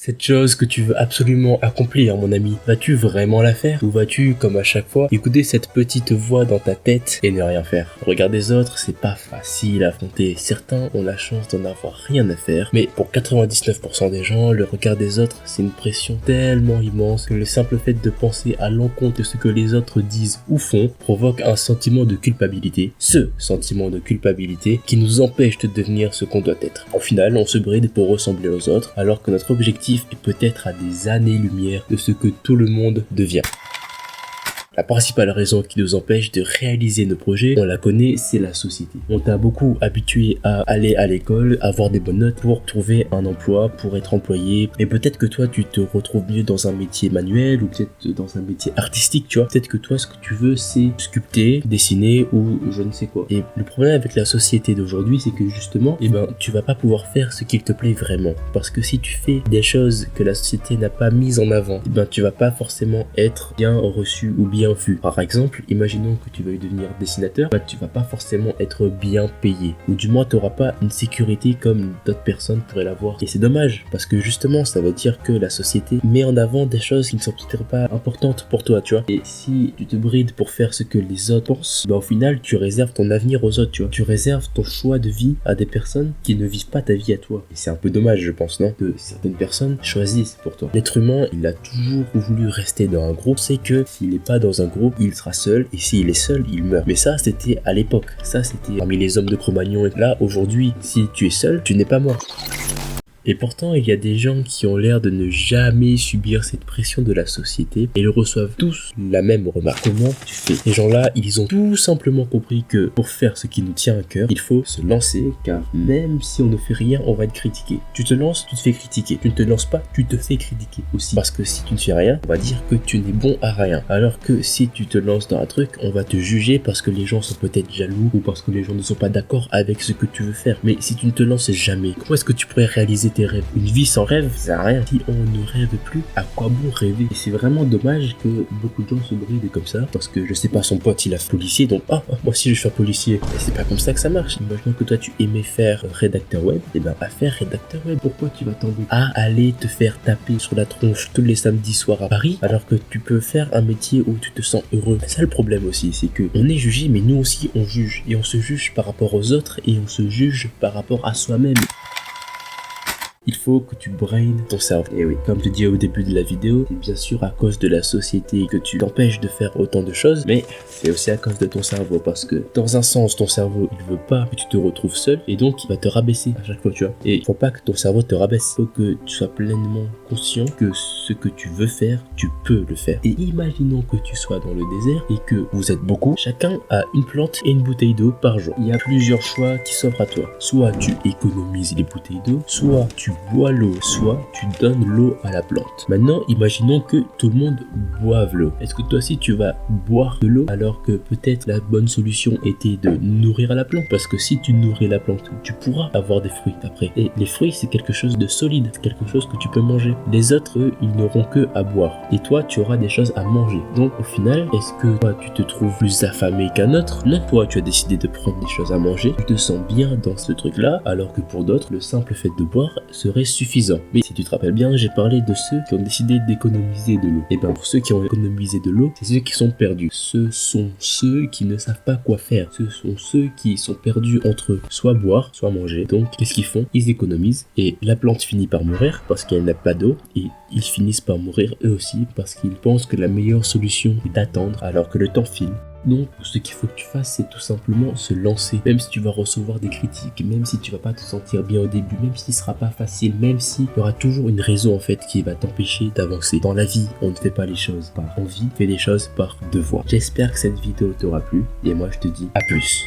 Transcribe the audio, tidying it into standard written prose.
Cette chose que tu veux absolument accomplir, mon ami, vas-tu vraiment la faire? Ou vas-tu, comme à chaque fois, écouter cette petite voix dans ta tête et ne rien faire? Le regard des autres, c'est pas facile à affronter. Certains ont la chance d'en avoir rien à faire, mais pour 99% des gens, le regard des autres, c'est une pression tellement immense que le simple fait de penser à l'encontre de ce que les autres disent ou font provoque un sentiment de culpabilité. Ce sentiment de culpabilité qui nous empêche de devenir ce qu'on doit être. Au final, on se bride pour ressembler aux autres, alors que notre objectif est peut-être à des années-lumière de ce que tout le monde devient. La principale raison qui nous empêche de réaliser nos projets, on la connaît, c'est la société. On t'a beaucoup habitué à aller à l'école, avoir des bonnes notes pour trouver un emploi, pour être employé. Et peut-être que toi, tu te retrouves mieux dans un métier manuel ou peut-être dans un métier artistique, tu vois. Peut-être que toi, ce que tu veux, c'est sculpter, dessiner ou je ne sais quoi. Et le problème avec la société d'aujourd'hui, c'est que justement, tu vas pas pouvoir faire ce qu'il te plaît vraiment. Parce que si tu fais des choses que la société n'a pas mises en avant, tu vas pas forcément être bien reçu ou bien vu. Par exemple, imaginons que tu veuilles devenir dessinateur, tu vas pas forcément être bien payé, ou du moins tu n'auras pas une sécurité comme d'autres personnes pourraient l'avoir. Et c'est dommage, parce que justement ça veut dire que la société met en avant des choses qui ne sont peut-être pas importantes pour toi, tu vois. Et si tu te brides pour faire ce que les autres pensent, au final tu réserves ton avenir aux autres, tu vois. Tu réserves ton choix de vie à des personnes qui ne vivent pas ta vie à toi. Et c'est un peu dommage, je pense, non? Que certaines personnes choisissent pour toi. L'être humain, il a toujours voulu rester dans un groupe, c'est que s'il n'est pas dans un groupe, il sera seul, et s'il est seul, il meurt. Mais ça, c'était à l'époque. Ça, c'était parmi les hommes de Cro-Magnon. Et là, aujourd'hui, si tu es seul, tu n'es pas mort. Et pourtant, il y a des gens qui ont l'air de ne jamais subir cette pression de la société et ils reçoivent tous la même remarque. Comment tu fais? Ces gens-là, ils ont tout simplement compris que pour faire ce qui nous tient à cœur, il faut se lancer, car même si on ne fait rien, on va être critiqué. Tu te lances, tu te fais critiquer. Tu ne te lances pas, tu te fais critiquer aussi. Parce que si tu ne fais rien, on va dire que tu n'es bon à rien. Alors que si tu te lances dans un truc, on va te juger parce que les gens sont peut-être jaloux ou parce que les gens ne sont pas d'accord avec ce que tu veux faire. Mais si tu ne te lances jamais, comment est-ce que tu pourrais réaliser tes rêves? Une vie sans rêve, ça sert à rien. Si on ne rêve plus, à quoi bon rêver? Et c'est vraiment dommage que beaucoup de gens se brident comme ça, parce que je sais pas, son pote il a fait policier, donc moi aussi je vais faire policier. Et c'est pas comme ça que ça marche. Imaginons que toi tu aimais faire rédacteur web, et à faire rédacteur web, pourquoi tu vas t'embêter à aller te faire taper sur la tronche tous les samedis soirs à Paris, alors que tu peux faire un métier où tu te sens heureux? C'est ça le problème aussi, c'est que on est jugé, mais nous aussi on juge, et on se juge par rapport aux autres, et on se juge par rapport à soi-même. Il faut que tu brain ton cerveau. Et oui, comme je dis au début de la vidéo, c'est bien sûr à cause de la société que tu t'empêches de faire autant de choses, mais c'est aussi à cause de ton cerveau, parce que dans un sens, ton cerveau, il veut pas que tu te retrouves seul, et donc il va te rabaisser à chaque fois, tu vois. Et il faut pas que ton cerveau te rabaisse. Il faut que tu sois pleinement conscient que ce que tu veux faire, tu peux le faire. Et imaginons que tu sois dans le désert et que vous êtes beaucoup, chacun a une plante et une bouteille d'eau par jour. Il y a plusieurs choix qui s'offrent à toi. Soit tu économises les bouteilles d'eau, soit tu bois l'eau, soit tu donnes l'eau à la plante. Maintenant, imaginons que tout le monde boive l'eau. Est-ce que toi aussi tu vas boire de l'eau alors que peut-être la bonne solution était de nourrir la plante? Parce que si tu nourris la plante, tu pourras avoir des fruits après. Et les fruits, c'est quelque chose de solide, c'est quelque chose que tu peux manger. Les autres, eux, ils n'auront que à boire. Et toi, tu auras des choses à manger. Donc au final, est-ce que toi, tu te trouves plus affamé qu'un autre? Non, toi, tu as décidé de prendre des choses à manger. Tu te sens bien dans ce truc-là, alors que pour d'autres, le simple fait de boire serait suffisant. Mais si tu te rappelles bien, j'ai parlé de ceux qui ont décidé d'économiser de l'eau. Et pour ceux qui ont économisé de l'eau, c'est ceux qui sont perdus. Ce sont ceux qui ne savent pas quoi faire. Ce sont ceux qui sont perdus entre soit boire, soit manger. Donc, qu'est-ce qu'ils font? Ils économisent et la plante finit par mourir parce qu'elle n'a pas d'eau, et ils finissent par mourir eux aussi parce qu'ils pensent que la meilleure solution est d'attendre alors que le temps file. Donc, ce qu'il faut que tu fasses, c'est tout simplement se lancer. Même si tu vas recevoir des critiques, même si tu vas pas te sentir bien au début, même si ce sera pas facile, même si il y aura toujours une raison en fait qui va t'empêcher d'avancer. Dans la vie, on ne fait pas les choses par envie, on fait les choses par devoir. J'espère que cette vidéo t'aura plu et moi je te dis à plus.